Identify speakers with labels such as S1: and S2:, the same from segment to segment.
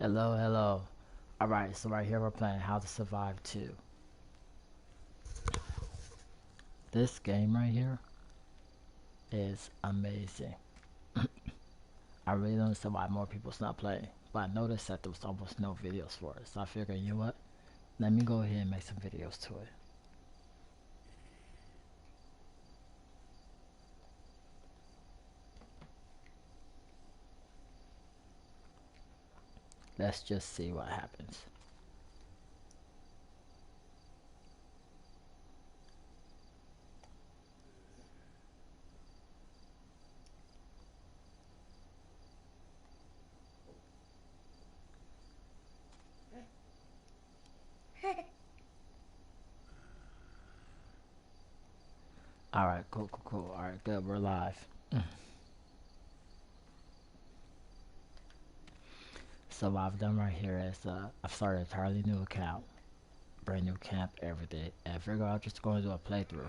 S1: Hello, hello. Alright, so right here we're playing How to Survive 2. This game right here is amazing. I really don't understand why more people's not playing, but I noticed that there was almost no videos for it, so I figured, you know what? Let me go ahead and make some videos to it. Let's just see what happens. Alright, cool. Alright, good, we're live. So what I've done right here is I've started an entirely new account. Brand new camp every day. And I figure I'm just going to do a playthrough.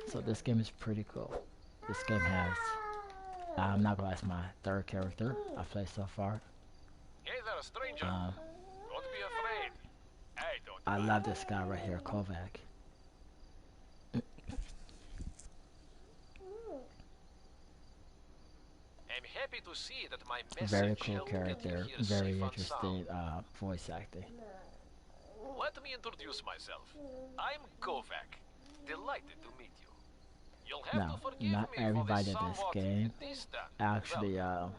S1: So this game is pretty cool. This game has, I'm not gonna lie, it's my third character I've played so far.
S2: Hey there, stranger. Don't be afraid. I don't
S1: I
S2: mind.
S1: love this guy right here, Kovac.
S2: I'm happy to see that my
S1: Very
S2: message
S1: cool
S2: helped get you
S1: character,
S2: here
S1: very
S2: safe and
S1: interesting
S2: sound.
S1: voice acting.
S2: Let me introduce myself. I'm Kovac. Delighted to meet you. You'll have
S1: Now,
S2: to forgive
S1: not
S2: me for this
S1: everybody in this
S2: somewhat
S1: game
S2: distant
S1: actually
S2: welcome.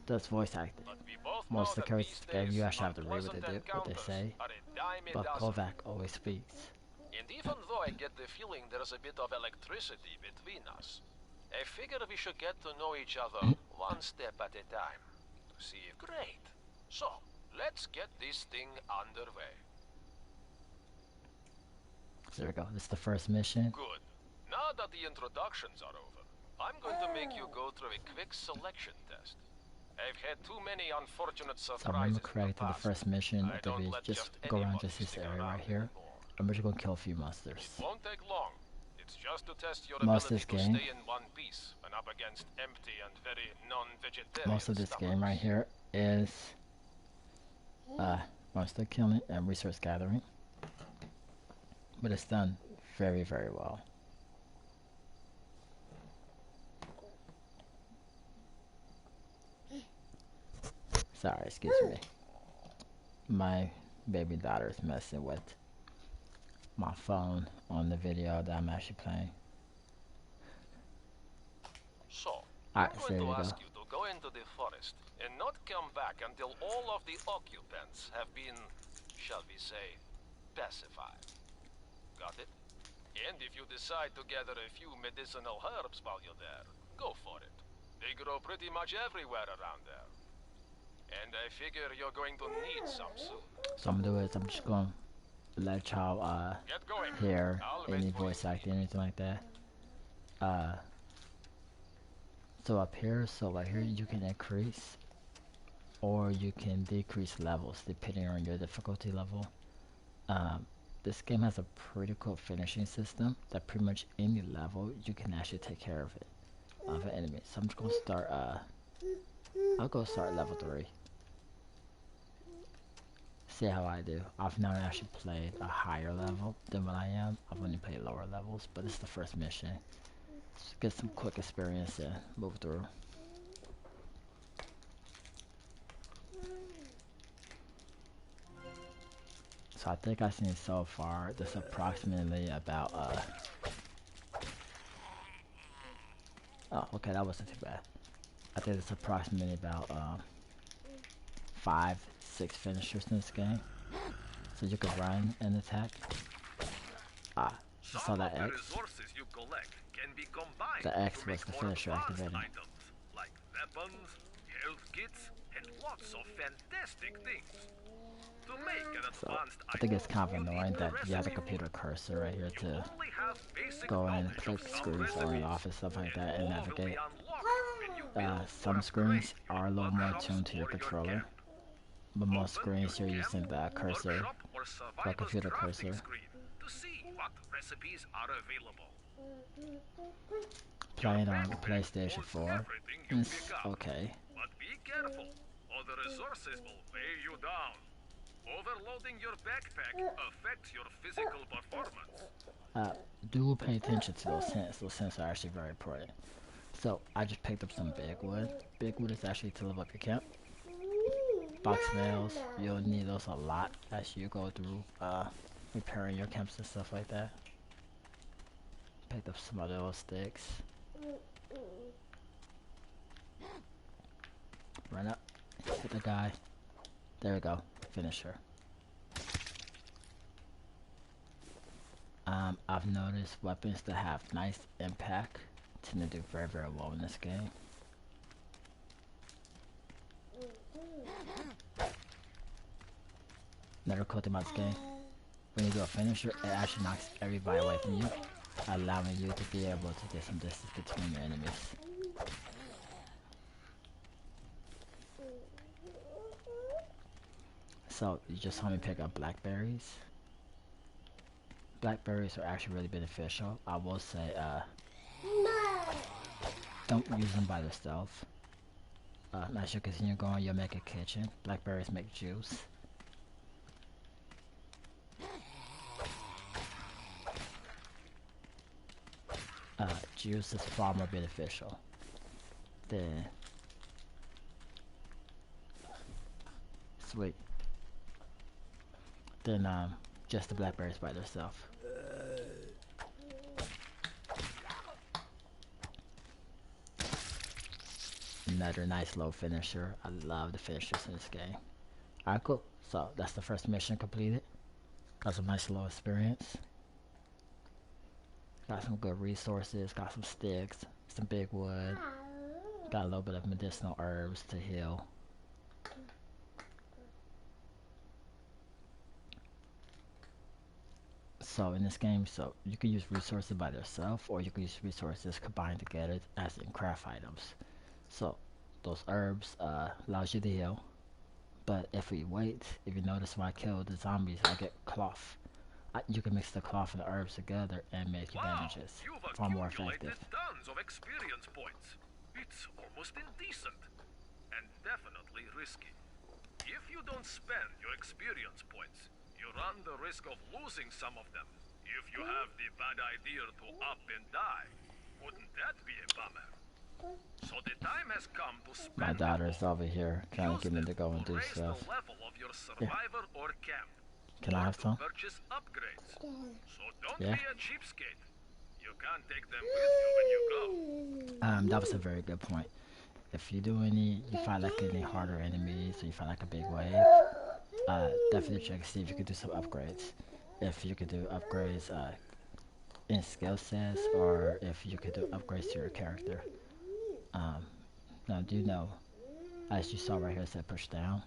S1: does voice acting.
S2: But we both know
S1: Most of the
S2: that
S1: characters
S2: these
S1: in the game, you
S2: days,
S1: actually have to read
S2: unpleasant
S1: what they
S2: encounters
S1: say,
S2: are a dime a
S1: but
S2: dozen.
S1: Kovac always speaks.
S2: And even though I get the feeling there's a bit of electricity between us, I figure we should get to know each other one step at a time. To see if great. So, let's get this thing underway.
S1: So there we go, this is the first mission.
S2: Good. Now that the introductions are over, I'm going to make you go through a quick selection test. I've had too many unfortunate
S1: So I remember
S2: surprises in the
S1: correctly, the
S2: past.
S1: first mission
S2: I
S1: of the
S2: don't
S1: video is
S2: let
S1: just go around
S2: anybody
S1: just this
S2: stick
S1: area
S2: around
S1: right here.
S2: anymore.
S1: I'm just gonna kill a few
S2: It
S1: monsters.
S2: won't take long. It's just to test your
S1: Most of
S2: ability
S1: this
S2: to
S1: game,
S2: stay in one piece and up against empty and very non-vegetarian
S1: most of this game right
S2: stomachs.
S1: here is monster killing and resource gathering, but it's done very well. Sorry, excuse me. My baby daughter's messing with my phone on the video that I'm actually playing.
S2: So, I'm
S1: Alright, so
S2: going
S1: there
S2: to
S1: we go.
S2: ask you to go into the forest and not come back until all of the occupants have been, shall we say, pacified. Got it? And if you decide to gather a few medicinal herbs while you're there, go for it. They grow pretty much everywhere around there. And I figure you're going to need some soon.
S1: So I'm gonna do is I'm just gonna let y'all
S2: Get going.
S1: hear
S2: I'll wait
S1: any
S2: for you.
S1: voice acting, anything like that. Uh, so up here, so right here you can increase or you can decrease levels depending on your difficulty level. Um, this game has a pretty cool finishing system that pretty much any level you can actually take care of it, of an enemy. So I'm just gonna start, I'll go start level 3. See how I do. I've never actually played a higher level than what I am. I've only played lower levels, but this is the first mission. Just get some quick experience and move through. So I think I've seen so far, there's approximately about, oh, okay, that wasn't too bad. I think it's approximately about, 5, 6 finishers in this game. So you can run and attack. Ah, you saw
S2: Some
S1: that
S2: of the
S1: X?
S2: resources you collect can be combined
S1: The X
S2: to
S1: was
S2: make
S1: the
S2: more
S1: finisher
S2: advanced
S1: activating.
S2: items, like weapons, health kits, and lots of fantastic things. To make an
S1: So
S2: advanced
S1: I think it's
S2: item,
S1: kind of
S2: you
S1: annoying
S2: need the
S1: that you have the
S2: recipe
S1: computer
S2: book.
S1: cursor right here
S2: You
S1: to
S2: only have basic
S1: go in and
S2: knowledge of
S1: click
S2: some
S1: screens on and
S2: recipes,
S1: off and stuff like that and
S2: and more will be
S1: navigate.
S2: unlocked when you build or
S1: Some screens
S2: upgrade
S1: are
S2: your
S1: a little more
S2: workshops
S1: tuned to your
S2: or your
S1: controller,
S2: camp.
S1: but most
S2: Open your
S1: screens you're using
S2: camp,
S1: the cursor,
S2: workshop, or
S1: the
S2: survival's
S1: computer
S2: crafting
S1: cursor.
S2: screen to see what recipes are available. Your
S1: playing on the
S2: backpack
S1: PlayStation
S2: holds
S1: 4.
S2: everything you pick
S1: It's
S2: up.
S1: okay.
S2: But be careful, or the resources will weigh you down. Overloading your backpack affects your physical performance.
S1: Uh, do pay attention to those hints. Those hints are actually very important. So I just picked up some big wood. Big wood is actually to level up your camp. Box nails, you'll need those a lot as you go through repairing your camps and stuff like that. Picked up some of those sticks. Run up, hit the guy. There we go, finisher. I've noticed weapons that have nice impact tend to do very, very well in this game. Another cool thing about this game, when you do a finisher, it actually knocks everybody away from you, allowing you to be able to get some distance between your enemies. So, you just saw me pick up blackberries. Blackberries are actually really beneficial. I will say, don't use them by themselves. As you continue going, you'll make a kitchen. Blackberries make juice. Juice is far more beneficial than sweet than just the blackberries by themselves. Another nice low finisher. I love the finishers in this game. Alright, cool. So that's the first mission completed. Got some nice low experience. Got some good resources. Got some sticks. Some big wood. Got a little bit of medicinal herbs to heal. So in this game, so you can use resources by themselves, or you can use resources combined together as in craft items. So those herbs allows you to heal. But if we wait, if you notice when I kill the zombies, I get cloth. You can mix the cloth and the herbs together and make your bandages far more effective.
S2: Tons of experience points. It's almost indecent. And definitely risky. If you don't spend your experience points, you run the risk of losing some of them. If you have the bad idea to up and die, wouldn't that be a bummer? So the time has come to spend.
S1: My daughter's over here trying to get me to go and do stuff.
S2: The level of your survivor or camp.
S1: Can I have some?
S2: Purchase upgrades. So don't
S1: Yeah.
S2: be a cheapskate. You can't take them with you when you go.
S1: That was a very good point. If you do any, you find like any harder enemies, or you find like a big wave, definitely check to see if you can do some upgrades. If you could do upgrades in skill sets, or if you could do upgrades to your character. Now do know, as you saw right here, it said push down.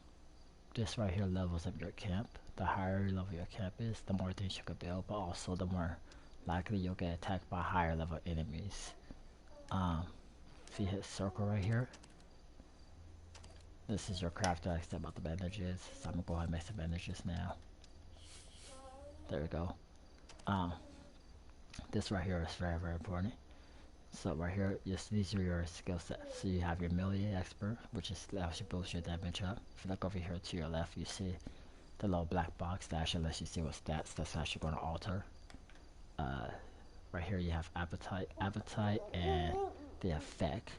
S1: This right here levels up your camp. The higher you level your camp is, the more things you can build, but also the more likely you'll get attacked by higher level enemies. If you hit circle right here, this is your crafter I said about the bandages. So I'm gonna go ahead and make some bandages now. There we go. This right here is very, very important. So right here, these are your skill sets. So you have your melee expert, which is allows you to boost your damage up. If you look over here to your left, you see the little black box that actually lets you see what stats that's actually going to alter. Right here you have appetite, and the effect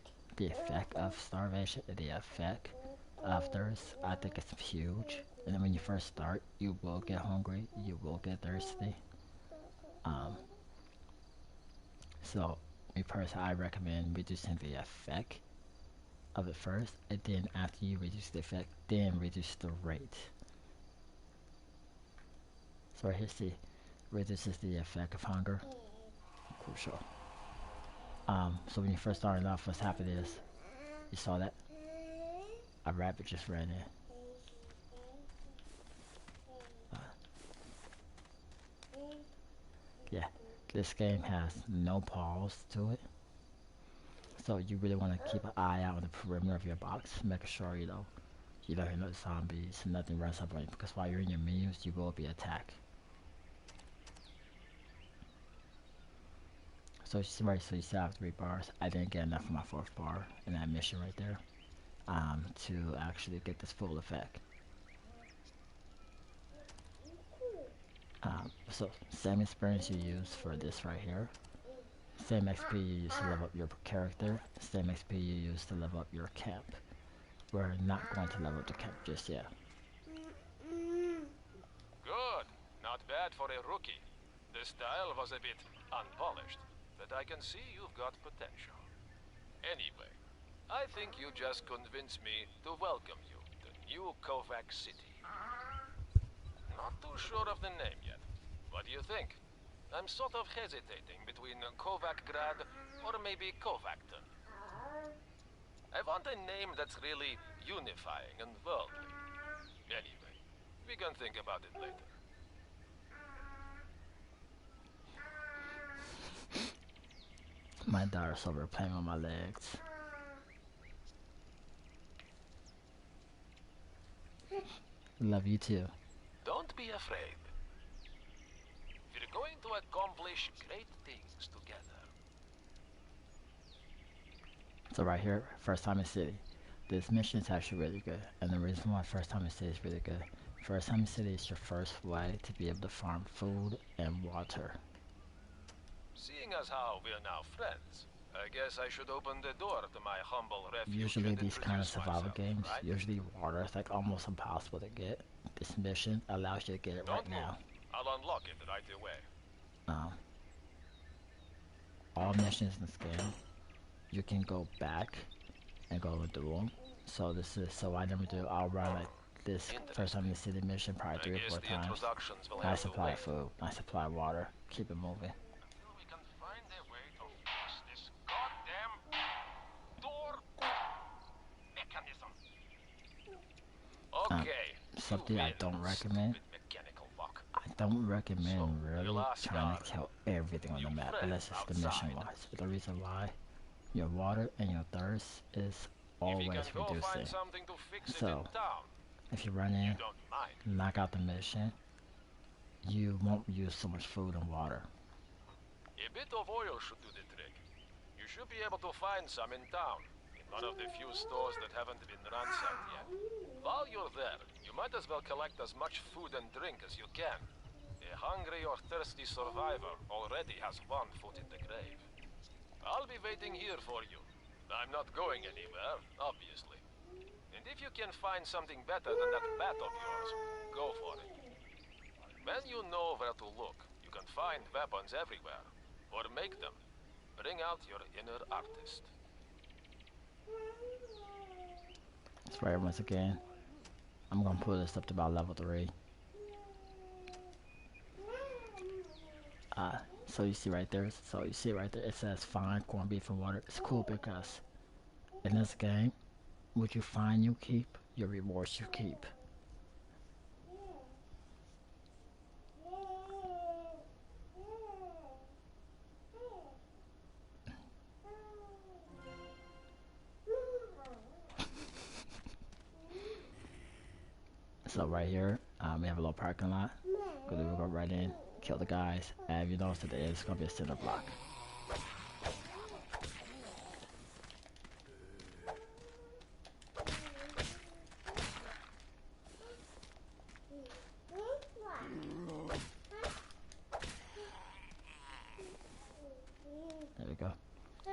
S1: of starvation, and the effect of thirst. I think it's huge. And then when you first start, you will get hungry, you will get thirsty. So me personally, I recommend reducing the effect of it first, and then after you reduce the effect, then reduce the rate. So right here, see, reduces the effect of hunger. Crucial. So when you first started off, what's happening is, you saw that? A rabbit just ran in. Yeah, this game has no pause to it. So you really want to keep an eye out on the perimeter of your box, making sure you don't hear no zombies, nothing runs up on you, because while you're in your menus, you will be attacked. So you see, right, so you see I have 3 bars. I didn't get enough of my 4th bar in that mission right there, to actually get this full effect. So same experience you use for this right here. Same XP you use to level up your character. Same XP you use to level up your camp. We're not going to level up the camp just yet.
S2: Good. Not bad for a rookie. The style was a bit unpolished, but I can see you've got potential. Anyway, I think you just convinced me to welcome you to New Kovac City. Not too sure of the name yet. What do you think? I'm sort of hesitating between Kovacgrad or maybe Kovacton. I want a name that's really unifying and worldly. Anyway, we can think about it later.
S1: My daughter's over playing on my legs. Love you too.
S2: Don't be afraid. We're going to accomplish great things together.
S1: So right here, first time in city. This mission is actually really good, and the reason why first time in city is really good. First time in city is your first way to be able to farm food and water.
S2: Seeing as how we're now friends, I guess I should open the door to my humble refuge.
S1: Usually
S2: and
S1: these kind of
S2: introduce
S1: survival
S2: myself,
S1: games,
S2: right?
S1: usually water is like almost impossible to get. This mission allows you to get it
S2: Don't
S1: right
S2: move.
S1: now.
S2: I'll unlock it right away.
S1: All missions in this game, you can go back and go and do them. So this is, so I never do, I'll run like this first time in the city mission probably
S2: I
S1: 3 or
S2: guess
S1: 4
S2: the
S1: times.
S2: introductions will
S1: Nice
S2: have to
S1: supply
S2: wait.
S1: of food, nice supply of water, keep it moving.
S2: Until we can find a way to fix this goddamn door mechanism. Okay.
S1: Something
S2: you
S1: I
S2: win,
S1: don't recommend.
S2: stupid mechanical fuck.
S1: I don't recommend
S2: So,
S1: really
S2: your last
S1: trying
S2: card.
S1: to kill everything on the
S2: You
S1: map
S2: friend
S1: unless it's the mission
S2: outside.
S1: wise. The reason why your water and your thirst is
S2: If we
S1: always
S2: can go
S1: reducing.
S2: find something to fix it
S1: So,
S2: in town,
S1: if you run
S2: you
S1: in,
S2: don't mind.
S1: knock out the mission, you won't use so much food and water.
S2: A bit of oil should do the trick. You should be able to find some in town, in one of the few stores that haven't been ransacked yet. While you're there, you might as well collect as much food and drink as you can. A hungry or thirsty survivor already has one foot in the grave. I'll be waiting here for you. I'm not going anywhere, obviously. And if you can find something better than that bat of yours, go for it. When you know where to look, you can find weapons everywhere. Or make them. Bring out your inner artist.
S1: That's right, once again, I'm gonna pull this up to about level 3. So you see right there, it says find corned beef and water. It's cool because in this game, what you find you keep, your rewards you keep. So right here, we have a little parking lot. We'll go right in, kill the guys, and you notice at the end it's gonna be a cinder block. There we go.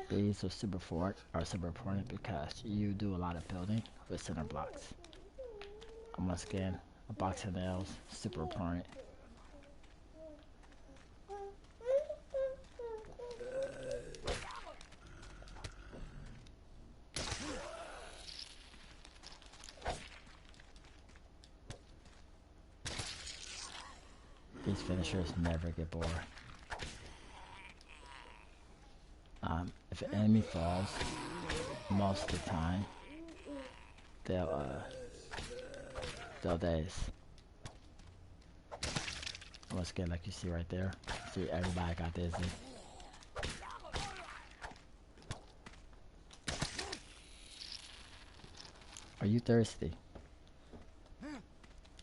S1: These are super important because you do a lot of building with cinder blocks. And once again, a box of nails, super important. These finishers never get bored. If an enemy falls, most of the time, they'll daze. Once again, like you see right there, see everybody got dizzy. Are you thirsty?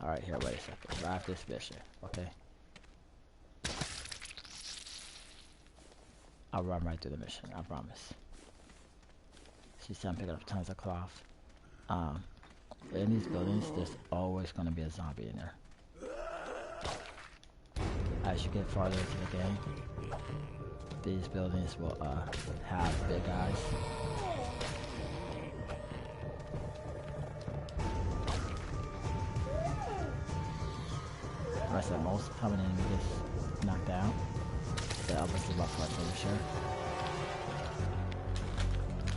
S1: Alright, here, wait a second. Drive this mission, okay? I'll run right through the mission, I promise. See, I'm picking up tons of cloth. In these buildings, there's always going to be a zombie in there. As you get farther into the game, these buildings will have big guys. Like I said, most of the time an enemy gets knocked down, the others is up for a finisher.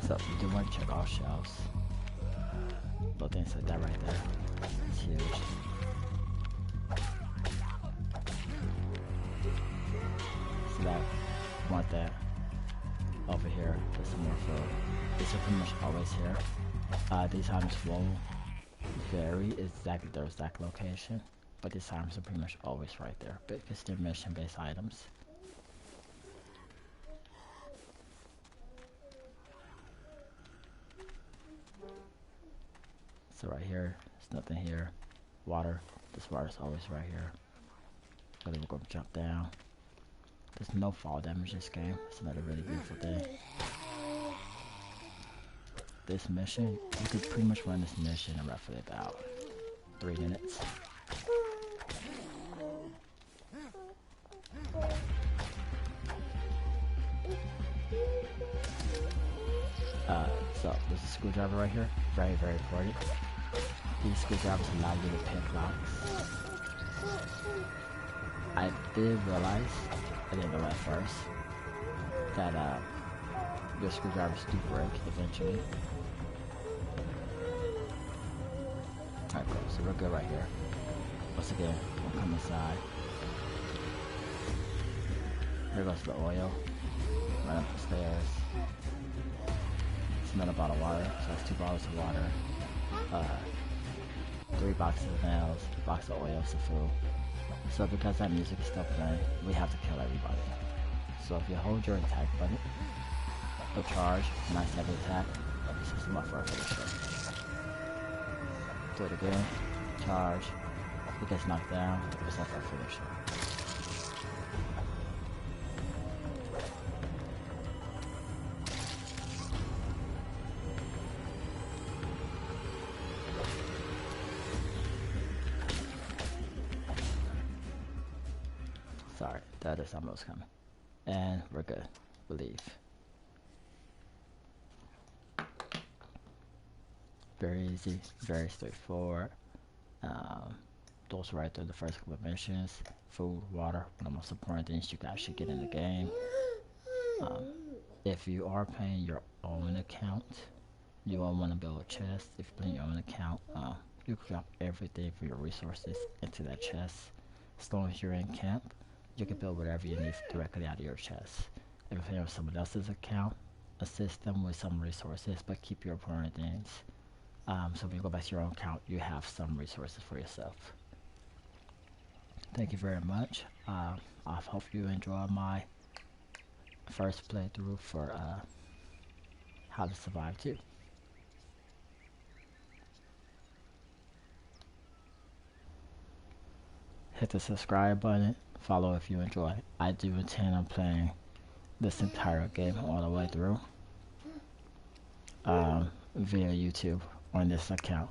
S1: So you do want to check all shelves. Little things like that right there. It's huge. So that, want that over here for some more food. These are pretty much always here. These items will vary exactly their exact location, but these items are pretty much always right there because they're mission-based items. So right here, there's nothing here. Water, this water's always right here. So then we're gonna jump down. There's no fall damage in this game. It's another really beautiful thing. This mission, you could pretty much run this mission in roughly about 3 minutes. So there's a screwdriver right here. Very, very important. These screwdrivers allow you to pick locks. I did realize, I didn't know at first, that your screwdrivers do break eventually. Alright, cool. So we're good right here. Once again, we'll come inside. Here goes the oil. Run up the stairs. It's another bottle of water. So that's 2 bottles of water. 3 boxes of nails, a box of oil, some food. So because that music is still playing, we have to kill everybody. So if you hold your attack button, it'll charge, nice heavy attack, this is enough for a finisher. Do it again, charge, it gets knocked down, it's enough for a finisher. Sorry, the other summer was coming. And we're good. We'll leave. Very easy, very straightforward. Those right there, the first couple of missions. Food, water, one of the most important things you guys should get in the game. If you are playing your own account, you will want to build a chest. If you're playing your own account, you can drop everything for your resources into that chest. As long as you're in camp, you can build whatever you need directly out of your chest. If you're playing with someone else's account, assist them with some resources, but keep your important things. So when you go back to your own account, you have some resources for yourself. Thank you very much. I hope you enjoyed my first playthrough for How to Survive 2. Hit the subscribe button, follow if you enjoy. I do intend on playing this entire game all the way through via YouTube on this account.